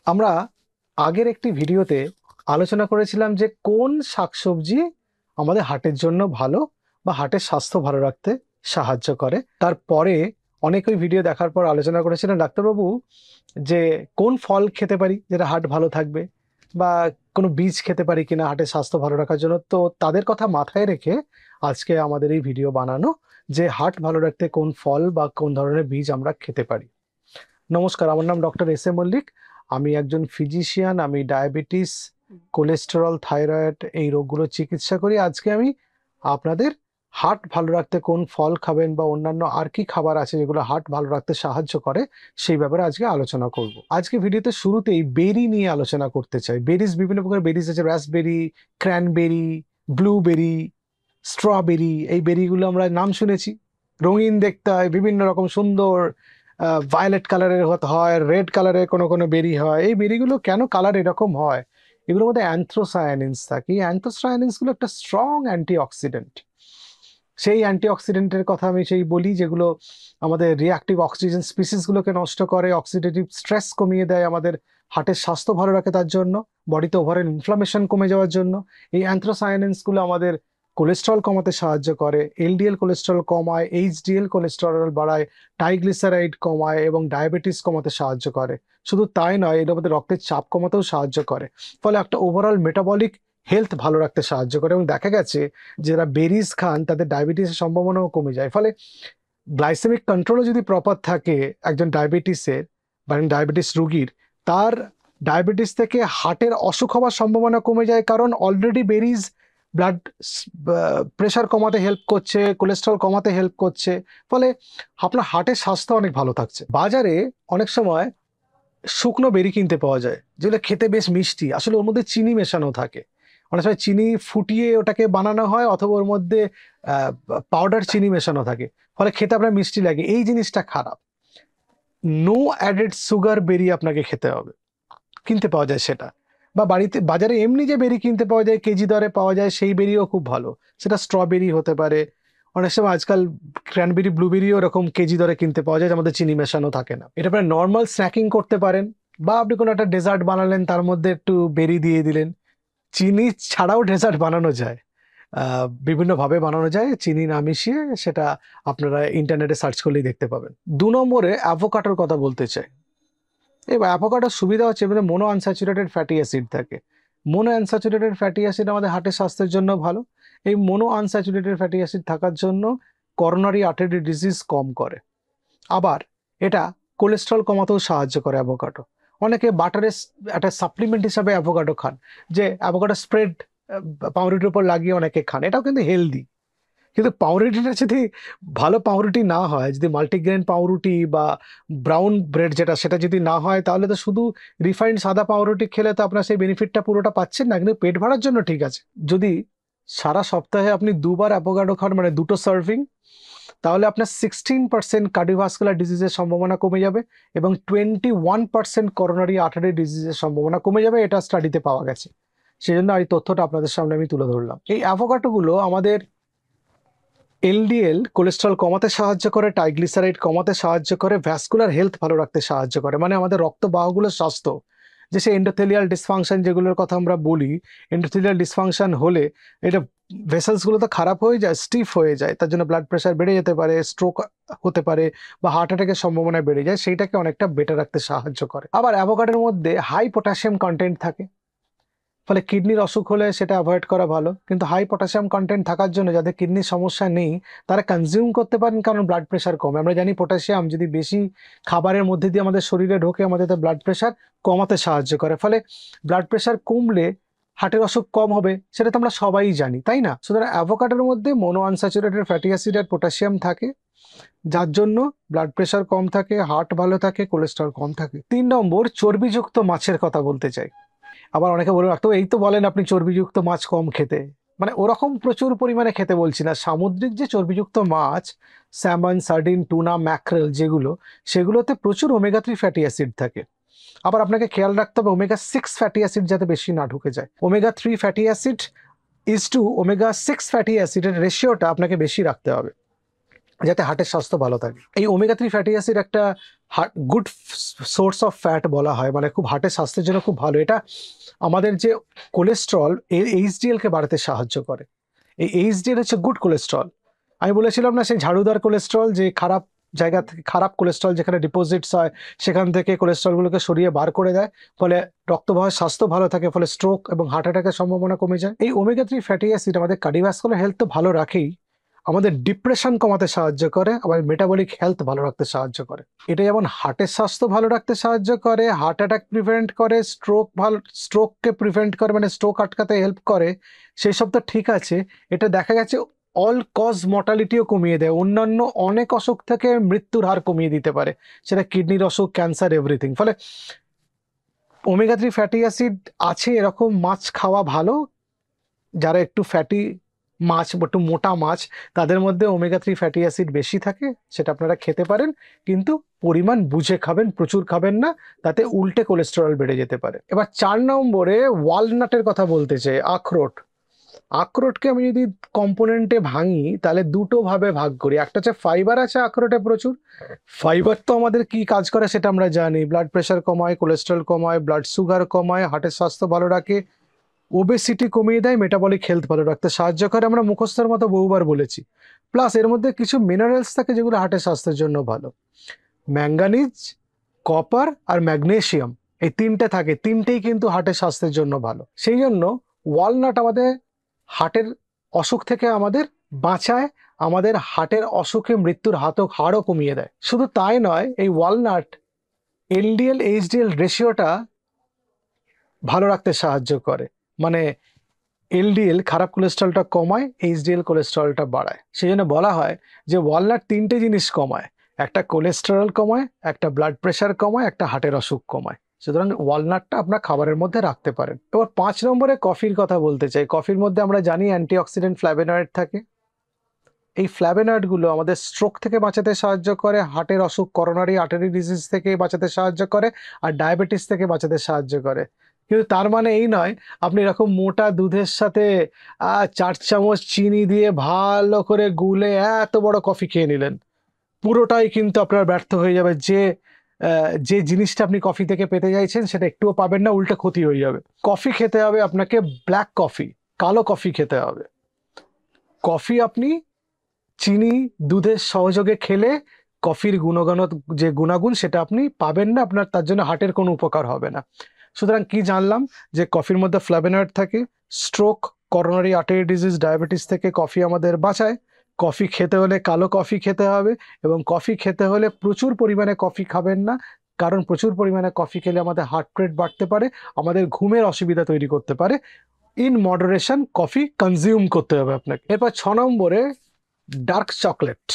আমরা আগের একটি ভিডিওতে আলোচনা করেছিলাম যে কোন শাকসবজি আমাদের হার্টের জন্য ভালো বা হার্টের স্বাস্থ্য ভালো রাখতে সাহায্য করে। তারপরে অনেক ওই ভিডিও দেখার পর আলোচনা করেছিলেন ডাক্তারবাবু যে কোন ফল খেতে পারি যেটা হার্ট ভালো থাকবে, বা কোনো বীজ খেতে পারি কিনা হার্টের স্বাস্থ্য ভালো রাখার জন্য। তো তাদের কথা মাথায় রেখে আজকে আমাদের এই ভিডিও বানানো যে হার্ট ভালো রাখতে কোন ফল বা কোন ধরনের বীজ আমরা খেতে পারি। নমস্কার, আমার নাম ডক্টর এস এ মল্লিক। আমি একজন ফিজিশিয়ান। আমি ডায়াবেটিস, কোলেস্টেরল, থাইরয়েড এই রোগগুলোর চিকিৎসা করি। আজকে আমি আপনাদের হার্ট ভালো রাখতে কোন ফল খাবেন বা অন্যান্য আর কি খাবার আছে যেগুলো হার্ট ভালো রাখতে সাহায্য করে সেই ব্যাপারে আজকে আলোচনা করব। আজকে ভিডিওতে শুরুতেই বেরি নিয়ে আলোচনা করতে চাই। বেরিজ, বিভিন্ন প্রকার বেরিজ আছে, রাসবেরি, ক্র্যানবেরি, ব্লুবেরি, স্ট্রবেরি। এই বেরিগুলো আমরা নাম শুনেছি, রঙিন দেখতে হয়, বিভিন্ন রকম সুন্দর ভায়োলেট কালারের হয়, রেড কালারের কোনো কোনো বেরি হয়। এই বেরিগুলো কেন কালার এরকম হয়? এগুলোর মধ্যে অ্যান্থ্রোসায়ানিনস থাকে। এই অ্যান্থ্রোসায়ানিনস গুলো একটা স্ট্রং অ্যান্টিঅক্সিডেন্ট। সেই অ্যান্টিঅক্সিডেন্টের কথা আমি সেই বলি যেগুলো আমাদের রিঅ্যাক্টিভ অক্সিজেন স্পিসিসগুলোকে নষ্ট করে, অক্সিডেটিভ স্ট্রেস কমিয়ে দেয়, আমাদের হার্টের স্বাস্থ্য ভালো রাখে, তার জন্য বডিতে ওভারঅল ইনফ্লামেশন কমে যাওয়ার জন্য। এই অ্যান্থ্রোসায়ানিনসগুলো আমাদের কোলেস্ট্রল কমাতে সাহায্য করে, এলডিএল কোলেস্ট্রল কমায়, এইচডিএল কোলেস্টেরল বাড়ায়, ট্রাইগ্লিসারাইড কমায় এবং ডায়াবেটিস কমাতে সাহায্য করে। শুধু তাই নয়, এর মধ্যে রক্তের চাপ কমাতেও সাহায্য করে। ফলে একটা ওভারঅল মেটাবলিক হেলথ ভালো রাখতে সাহায্য করে। এবং দেখা গেছে যারা বেরিজ খান তাদের ডায়াবেটিসের সম্ভাবনাও কমে যায়। ফলে গ্লাইসেমিক কন্ট্রোলও যদি প্রপার থাকে একজন ডায়াবেটিসের বা ডায়াবেটিস রোগীর, তার ডায়াবেটিস থেকে হার্টের অসুখ হওয়ার সম্ভাবনা কমে যায়। কারণ অলরেডি বেরিজ ব্লাড প্রেশার কমাতে হেল্প করছে, কোলেস্ট্রল কমাতে হেল্প করছে। ফলে আপনার হার্টের স্বাস্থ্য অনেক ভালো থাকছে। বাজারে অনেক সময় শুকনো বেরি কিনতে পাওয়া যায় যেগুলো খেতে বেশ মিষ্টি, আসলে ওর মধ্যে চিনি মেশানো থাকে। অনেক সময় চিনি ফুটিয়ে ওটাকে বানানো হয়, অথবা ওর মধ্যে পাউডার চিনি মেশানো থাকে, ফলে খেতে আপনার মিষ্টি লাগে। এই জিনিসটা খারাপ। নো অ্যাডেড সুগার বেরি আপনাকে খেতে হবে, কিনতে পাওয়া যায় সেটা। বা বাড়িতে বাজারে এমনি যে বেরি কিনতে পাওয়া যায়, কেজি দরে পাওয়া যায়, সেই বেরিও খুব ভালো। সেটা স্ট্রবেরি হতে পারে, অনেক সময় আজকাল ক্র্যানবেরি, ব্লুবেরিও এরকম কেজি দরে কিনতে পাওয়া যায়, আমাদের চিনি মেশানো থাকে না। এটা আপনি নর্মাল স্ন্যাকিং করতে পারেন, বা আপনি কোনো একটা ডেজার্ট বানালেন, তার মধ্যে একটু বেরি দিয়ে দিলেন। চিনি ছাড়াও ডেজার্ট বানানো যায়, বিভিন্নভাবে বানানো যায় চিনি না মিশিয়ে। সেটা আপনারা ইন্টারনেটে সার্চ করলেই দেখতে পাবেন। 2 নম্বরে অ্যাভোকাডোর কথা বলতে চাই। এবার অ্যাভোকাডোর সুবিধা হচ্ছে এর মধ্যে মোনো আনস্যাচুরেটেড ফ্যাটি অ্যাসিড থাকে। মোনো আনস্যাচুরেটেড ফ্যাটি অ্যাসিড আমাদের হার্টের স্বাস্থ্যের জন্য ভালো। এই মোনো আনস্যাচুরেটেড ফ্যাটি অ্যাসিড থাকার জন্য করোনারি আর্টারি ডিজিজ কম করে। আবার এটা কোলেস্ট্রল কমাতেও সাহায্য করে অ্যাভোকাডো। অনেকে বাটারের একটা সাপ্লিমেন্ট হিসাবে অ্যাভোকাডো খান, যে অ্যাভোকাডো স্প্রেড পাউরুটির উপর লাগিয়ে অনেকে খান, এটাও কিন্তু হেলদি। কিন্তু পাউরুটিটা যদি ভালো পাউরুটি না হয়, যদি মাল্টিগ্রেন পাউরুটি বা ব্রাউন ব্রেড যেটা, সেটা যদি না হয়, তাহলে তো শুধু রিফাইন্ড সাদা পাউরুটি খেলে তো আপনার সেই বেনিফিটটা পুরোটা পাচ্ছেন না। কিন্তু পেট ভরার জন্য ঠিক আছে। যদি সারা সপ্তাহে আপনি 2 বার অ্যাভোকাডো খান, মানে 2টো সার্ভিং, তাহলে আপনার 16% কার্ডিওভাস্কুলার ডিজিজের সম্ভাবনা কমে যাবে এবং 21% করোনারি আর্টারি ডিজিজের সম্ভাবনা কমে যাবে। এটা স্টাডিতে পাওয়া গেছে। সেই জন্য এই তথ্যটা আপনাদের সামনে আমি তুলে ধরলাম। এই অ্যাভোকাডোগুলো আমাদের এলডিএল কোলেস্ট্রল কমাতে সাহায্য করে, ট্রাইগ্লিসারাইড কমাতে সাহায্য করে, ভ্যাসকুলার হেলথ ভালো রাখতে সাহায্য করে, মানে আমাদের রক্তবাহগুলোর স্বাস্থ্য। যে সে এন্ডোথেলিয়াল ডিসফাংশন যেগুলোর কথা আমরা বলি, এন্ডোথেলিয়াল ডিসফাংশন হলে এটা ভেসেলসগুলো তো খারাপ হয়ে যায়, স্টিফ হয়ে যায়, তার জন্য ব্লাড প্রেশার বেড়ে যেতে পারে, স্ট্রোক হতে পারে, বা হার্ট অ্যাটাকের সম্ভাবনা বেড়ে যায়। সেইটাকে অনেকটা বেটার রাখতে সাহায্য করে। আবার অ্যাভোকাডোর মধ্যে হাই পটাশিয়াম কন্টেন্ট থাকে, ফলে কিডনির অসুখ হলে সেটা অ্যাভয়েড করা ভালো। কিন্তু হাই পটাশিয়াম কন্টেন্ট থাকার জন্য যাদের কিডনির সমস্যা নেই তারা কনজিউম করতে পারেন, কারণ ব্লাড প্রেশার কমে। আমরা জানি পটাশিয়াম যদি বেশি খাবারের মধ্যে দিয়ে আমাদের শরীরে ঢোকে, আমাদের ব্লাড প্রেশার কমাতে সাহায্য করে। ফলে ব্লাড প্রেশার কমলে হার্টের অসুখ কম হবে, সেটা তো আমরা সবাই জানি, তাই না? সুতরাং অ্যাভোকাডোর মধ্যে মোনো আনস্যাচুরেটেড ফ্যাটি অ্যাসিড আর পটাশিয়াম থাকে, যার জন্য ব্লাড প্রেশার কম থাকে, হার্ট ভালো থাকে, কোলেস্ট্রল কম থাকে। 3 নম্বর, চর্বিযুক্ত মাছের কথা বলতে চাই। আবার অনেকে বলে রাখতো, এই তো বলেন আপনি চর্বিযুক্ত মাছ কম খেতে, মানে ওরকম প্রচুর পরিমাণে খেতে বলছি না। সামুদ্রিক যে চর্বিযুক্ত মাছ, স্যামন, সার্ডিন, টুনা, ম্যাক্রেল যেগুলো, সেগুলোতে প্রচুর ওমেগা 3 ফ্যাটি অ্যাসিড থাকে। আবার আপনাকে খেয়াল রাখতে হবে ওমেগা 6 ফ্যাটি অ্যাসিড যাতে বেশি না ঢুকে যায়। Omega 3 fatty acid is to omega 6 fatty অ্যাসিডের রেশিওটা আপনাকে বেশি রাখতে হবে। যাতে হার্টের স্বাস্থ্য ভালো থাকে। এই ওমেগা 3 ফ্যাটি অ্যাসিড একটা গুড সোর্স অফ ফ্যাট বলা হয়, মানে খুব হার্টের স্বাস্থ্যের জন্য খুব ভালো। এটা আমাদের যে কোলেস্ট্রল এর এইচডিএল কে বাড়াতে সাহায্য করে। এই এইচডিএল হচ্ছে গুড কোলেস্ট্রল। আমি বলেছিলাম না সেই ঝাড়ুদার কোলেস্ট্রল, যে খারাপ জায়গা থেকে খারাপ কোলেস্ট্রল যেখানে ডিপোজিটস হয় সেখান থেকে কোলেস্ট্রলগুলোকে সরিয়ে বার করে দেয়, ফলে রক্তবাহের স্বাস্থ্য ভালো থাকে, ফলে স্ট্রোক এবং হার্ট অ্যাটাকের সম্ভাবনা কমে যায়। এই ওমেগা 3 ফ্যাটি অ্যাসিড আমাদের কার্ডিওভাস্কুলার হেলথ তো ভালো রাখেই, আমাদের ডিপ্রেশন কমাতে সাহায্য করে, আবার মেটাবলিক হেলথ ভালো রাখতে সাহায্য করে। এটা যেমন হার্টের স্বাস্থ্য ভালো রাখতে সাহায্য করে, হার্ট অ্যাটাক প্রিভেন্ট করে, স্ট্রোককে প্রিভেন্ট করে, মানে স্ট্রোক আটকাতে হেল্প করে, সেই সব তো ঠিক আছে। এটা দেখা গেছে অল কজ মর্টালিটিও কমিয়ে দেয়, অন্যান্য অনেক অসুখ থেকে মৃত্যুর হার কমিয়ে দিতে পারে, সেটা কিডনির অসুখ, ক্যান্সার, এভরিথিং। ফলে ওমেগা 3 ফ্যাটি অ্যাসিড আছে এরকম মাছ খাওয়া ভালো। যারা একটু ফ্যাটি মাছ বা একটু মোটা মাছ, তাদের মধ্যে ওমেগা 3 ফ্যাটি অ্যাসিড বেশি থাকে, সেটা আপনারা খেতে পারেন, কিন্তু পরিমাণ বুঝে খাবেন, প্রচুর খাবেন না, তাতে উল্টে কোলেস্টেরল বেড়ে যেতে পারে। এবার 4 নম্বরে ওয়ালনাটের কথা বলতে চাই, আখরোট। আখরোটকে আমি যদি কম্পোনেন্টে ভাঙি তাহলে দুটো ভাবে ভাগ করি। একটা হচ্ছে ফাইবার আছে আখরোটে প্রচুর। ফাইবার তো আমাদের কি কাজ করে সেটা আমরা জানি, ব্লাড প্রেশার কমায়, কোলেস্টেরল কমায়, ব্লাড সুগার কমায়, হার্টের স্বাস্থ্য ভালো রাখে, ওবেসিটি কমিয়ে দেয়, মেটাবলিক হেলথ ভালো রাখতে সাহায্য করে, আমরা মুখস্থের মতো বহুবার বলেছি। প্লাস এর মধ্যে কিছু মিনারেলস থাকে যেগুলো হার্টের স্বাস্থ্যের জন্য ভালো, ম্যাঙ্গানিজ, কপার আর ম্যাগনেসিয়াম, এই তিনটে থাকে, তিনটেই কিন্তু হার্টের স্বাস্থ্যের জন্য ভালো। সেই জন্য ওয়ালনাট আমাদের হার্টের অসুখ থেকে আমাদের বাঁচায়, আমাদের হার্টের অসুখে মৃত্যুর হারও কমিয়ে দেয়। শুধু তাই নয়, এই ওয়ালনাট এলডিএল এইচডিএল রেশিওটা ভালো রাখতে সাহায্য করে, মানে এলডিএল খারাপ কোলেস্ট্রলটা কমায়, এইচডিএল কোলেস্ট্রলটা বাড়ায়। সেই জন্য বলা হয় যে ওয়ালনাট তিনটে জিনিস কমায়, একটা কোলেস্টেরল কমায়, একটা ব্লাড প্রেশার কমায়, একটা হার্টের অসুখ কমায়। সুতরাং ওয়ালনাটটা আপনার খাবারের মধ্যে রাখতে পারেন। এবার 5 নম্বরে কফির কথা বলতে চাই। কফির মধ্যে আমরা জানি অ্যান্টিঅক্সিডেন্ট ফ্ল্যাভোনয়েড থাকে। এই ফ্ল্যাভোনয়েডগুলো আমাদের স্ট্রোক থেকে বাঁচাতে সাহায্য করে, হার্টের অসুখ করোনারি আর্টারি ডিজিজ থেকে বাঁচাতে সাহায্য করে, আর ডায়াবেটিস থেকে বাঁচাতে সাহায্য করে। কিন্তু তার মানে এই নয় আপনি এরকম মোটা দুধের সাথে 4 চামচ চিনি দিয়ে ভালো করে গুলে এত বড় কফি খেয়ে নিলেন, পুরোটাই কিন্তু আপনার ব্যর্থ হয়ে যাবে। যে জিনিসটা আপনি কফি থেকে পেতে চাইছেন সেটা একটুও পাবেন না, উল্টে ক্ষতি হয়ে যাবে। কফি খেতে হবে আপনাকে ব্ল্যাক কফি, কালো কফি খেতে হবে। কফি আপনি চিনি দুধের সহযোগে খেলে কফির যে গুণাগুণ সেটা আপনি পাবেন না, আপনার তার জন্য হার্টের কোনো উপকার হবে না। সুতরাং কি জানলাম, যে কফির মধ্যে ফ্ল্যাভোনয়েড থাকে, stroke, coronary artery disease, diabetes থেকে কফি আমাদের বাঁচায়। কফি খেতে হলে কালো কফি খেতে হবে, এবং কফি খেতে হলে প্রচুর পরিমাণে কফি খাবেন না, কারণ প্রচুর পরিমাণে কফি খেলে আমাদের হার্ট রেট বাড়তে পারে, আমাদের ঘুমের অসুবিধা তৈরি করতে পারে। ইন মডারেশন কফি কনজিউম করতে হবে আপনাকে। এরপর 6 নম্বরে ডার্ক চকলেট।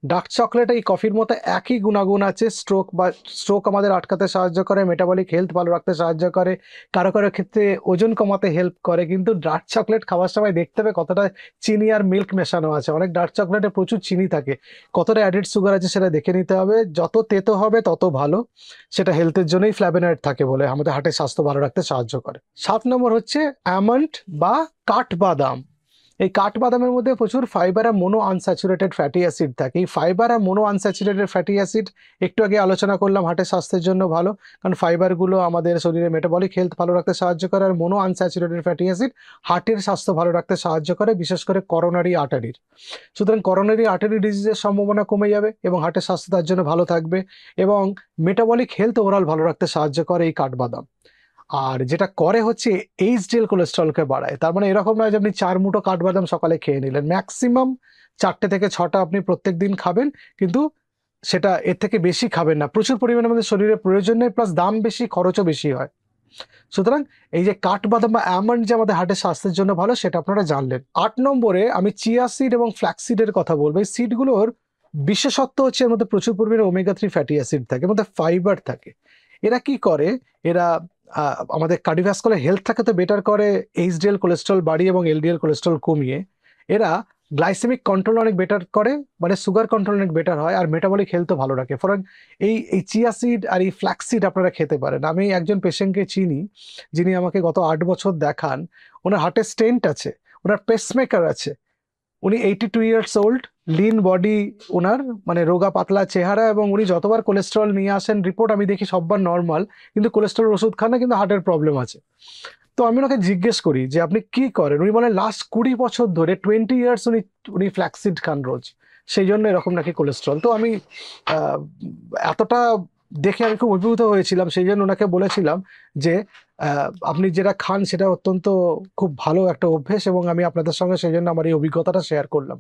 ডার্ক চকলেট এই কফির মতো একই গুণাগুণ আছে, স্ট্রোক আমাদের আটকাতে সাহায্য করে, মেটাবলিক হেলথ ভালো রাখতে সাহায্য করে, কারো কারো ক্ষেত্রে ওজন কমাতে হেল্প করে। কিন্তু ডার্ক চকলেট খাওয়ার সময় দেখতে হবে কতটা চিনি আর মিল্ক মেশানো আছে। অনেক ডার্ক চকলেটে প্রচুর চিনি থাকে, কতটা অ্যাডেড সুগার আছে সেটা দেখে নিতে হবে। যত তেতো হবে তত ভালো, সেটা হেলথের জন্যই ফ্ল্যাভোনয়েড থাকে বলে আমাদের হার্টের স্বাস্থ্য ভালো রাখতে সাহায্য করে। 7 নম্বর হচ্ছে আমন্ড বা কাঠবাদাম। এই কাঠবাদামের মধ্যে প্রচুর ফাইবার আর মোনো আনস্যাচুরেটেড ফ্যাটি অ্যাসিড থাকে। এই ফাইবার আর মোনো আনস্যাচুরেটেড ফ্যাটি অ্যাসিড একটু আগে আলোচনা করলাম হার্টের স্বাস্থ্যের জন্য ভালো, কারণ ফাইবারগুলো আমাদের শরীরে মেটাবলিক হেলথ ভালো রাখতে সাহায্য করে, আর মোনো আনস্যাচুরেটেড ফ্যাটি অ্যাসিড হার্টের স্বাস্থ্য ভালো রাখতে সাহায্য করে, বিশেষ করে করোনারি আর্টারির। সুতরাং করোনারি আর্টারি ডিজিজের সম্ভাবনা কমে যাবে এবং হার্টের স্বাস্থ্য তার জন্য ভালো থাকবে, এবং মেটাবলিক হেলথ ওভারঅল ভালো রাখতে সাহায্য করে এই কাঠবাদাম। আর যেটা করে হচ্ছে এইচডিএল কোলেস্ট্রলকে বাড়ায়। তার মানে এরকম নয় যে আপনি 4 মুঠো কাঠবাদাম সকালে খেয়ে নিলেন, ম্যাক্সিমাম 4টে থেকে 6টা আপনি প্রত্যেক দিন খাবেন, কিন্তু সেটা এর থেকে বেশি খাবেন না। প্রচুর পরিমাণে আমাদের শরীরে প্রয়োজন নেই, প্লাস দাম বেশি, খরচও বেশি হয়। সুতরাং এই যে কাঠবাদাম বা অ্যালমন্ড যে আমাদের হার্টের স্বাস্থ্যের জন্য ভালো, সেটা আপনারা জানলেন। 8 নম্বরে আমি চিয়া সিড এবং ফ্ল্যাক্সিডের কথা বলবো। এই সিডগুলোর বিশেষত্ব হচ্ছে এর মধ্যে প্রচুর পরিমাণে ওমেগা 3 ফ্যাটি অ্যাসিড থাকে, এর মধ্যে ফাইবার থাকে। এরা কি করে, এরা আমাদের কার্ডিওভাস্কুলার হেলথটাকে তো বেটার করে, এইচডিএল কোলেস্ট্রল বাড়িয়ে এবং এলডিএল কোলেস্ট্রল কমিয়ে। এরা গ্লাইসেমিক কন্ট্রোল অনেক বেটার করে, মানে সুগার কন্ট্রোল অনেক বেটার হয়, আর মেটাবলিক হেলথও ভালো রাখে। ফলে এই চিয়া সিড আর এই ফ্ল্যাক্সিড আপনারা খেতে পারেন। আমি একজন পেশেন্টকে চিনি যিনি আমাকে গত 8 বছর দেখান, ওনার হার্টে স্টেন্ট আছে, ওনার পেসমেকার আছে, উনি 82 ইয়ার্স ওল্ড, লিন বডি ওনার, মানে রোগা পাতলা চেহারা, এবং উনি যতবার কোলেস্টেরল নিয়ে আসেন রিপোর্ট আমি দেখি সববার নর্মাল, কিন্তু কোলেস্টেরল ওষুধ খান না, কিন্তু হার্টের প্রবলেম আছে। তো আমি ওনাকে জিজ্ঞেস করি যে আপনি কি করেন, উনি বলেন লাস্ট 20 বছর ধরে 20 ইয়ার্স উনি উনি ফ্ল্যাক্সিড খান রোজ, সেই জন্য এরকম নাকি কোলেস্টেরল। তো আমি আহ, এতটা দেখে আমি খুব অভিভূত হয়েছিলাম, সেই জন্য ওনাকে বলেছিলাম যে আপনি যেটা খান সেটা অত্যন্ত খুব ভালো একটা অভ্যেস, এবং আমি আপনাদের সঙ্গে সেই জন্য আমার এই অভিজ্ঞতাটা শেয়ার করলাম।